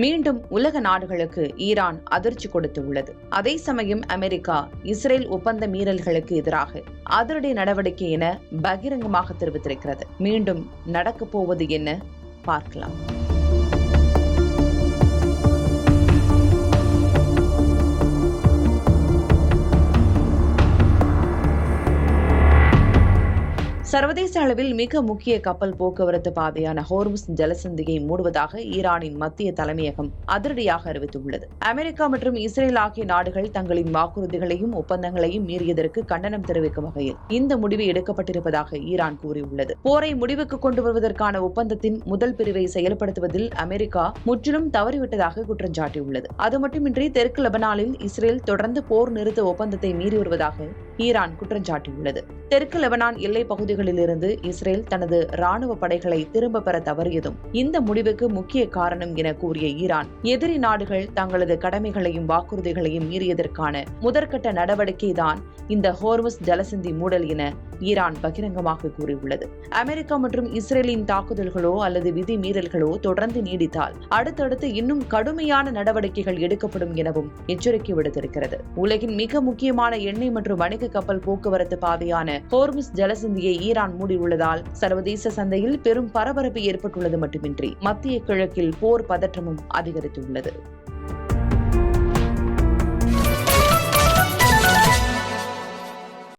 மீண்டும் உலக நாடுகளுக்கு ஈரான் அதிர்ச்சி கொடுத்துள்ளது. அதே சமயம் அமெரிக்கா இஸ்ரேல் ஒப்பந்த மீறல்களுக்கு எதிராக அதிரடி நடவடிக்கை என பகிரங்கமாக தெரிவித்திருக்கிறது. மீண்டும் நடக்கப் போவது என்ன பார்க்கலாம். சர்வதேச அளவில் மிக முக்கிய கப்பல் போக்குவரத்து பாதையான ஹோர்முஸ் ஜலசந்தியை மூடுவதாக ஈரானின் மத்திய தலைமையகம் அதிரடியாக அறிவித்துள்ளது. அமெரிக்கா மற்றும் இஸ்ரேல் ஆகிய நாடுகள் தங்களின் வாக்குறுதிகளையும் ஒப்பந்தங்களையும் மீறியதற்கு கண்டனம் தெரிவிக்கும் வகையில் இந்த முடிவு எடுக்கப்பட்டிருப்பதாக ஈரான் கூறியுள்ளது. போரை முடிவுக்கு கொண்டு வருவதற்கான ஒப்பந்தத்தின் முதல் பிரிவை செயல்படுத்துவதில் அமெரிக்கா முற்றிலும் தவறிவிட்டதாக குற்றம் சாட்டியுள்ளது. அது மட்டுமின்றி தெற்கு லெபனானில் இஸ்ரேல் தொடர்ந்து போர் நிறுத்த ஒப்பந்தத்தை மீறி வருவதாக ஈரான் குற்றம் சாட்டியுள்ளது. தெற்கு லெபனான் எல்லைப் பகுதிகளிலிருந்து இஸ்ரேல் தனது ராணுவ படைகளை திரும்ப பெற தவறியதும் இந்த முடிவுக்கு முக்கிய காரணம் என கூறிய ஈரான், எதிரி நாடுகள் தங்களது கடமைகளையும் வாக்குறுதிகளையும் மீறியதற்கான முதற்கட்ட நடவடிக்கைதான் இந்த ஹோர்முஸ் ஜலசந்தி மூடல் என ஈரான் பகிரங்கமாக கூறியுள்ளது. அமெரிக்கா மற்றும் இஸ்ரேலின் தாக்குதல்களோ அல்லது விதி மீறல்களோ தொடர்ந்து நீடித்தால் அடுத்தடுத்து இன்னும் கடுமையான நடவடிக்கைகள் எடுக்கப்படும் எனவும் எச்சரிக்கை விடுத்திருக்கிறது. உலகின் மிக முக்கியமான எண்ணெய் மற்றும் வணிக கப்பல் போக்குவரத்து பாதையான ஹோர்முஸ் ஜலசந்தியை ஈரான் மூடியுள்ளதால் சர்வதேச சந்தையில் பெரும் பரபரப்பு ஏற்பட்டுள்ளது மட்டுமின்றி மத்திய கிழக்கில் போர் பதற்றமும் அதிகரித்துள்ளது.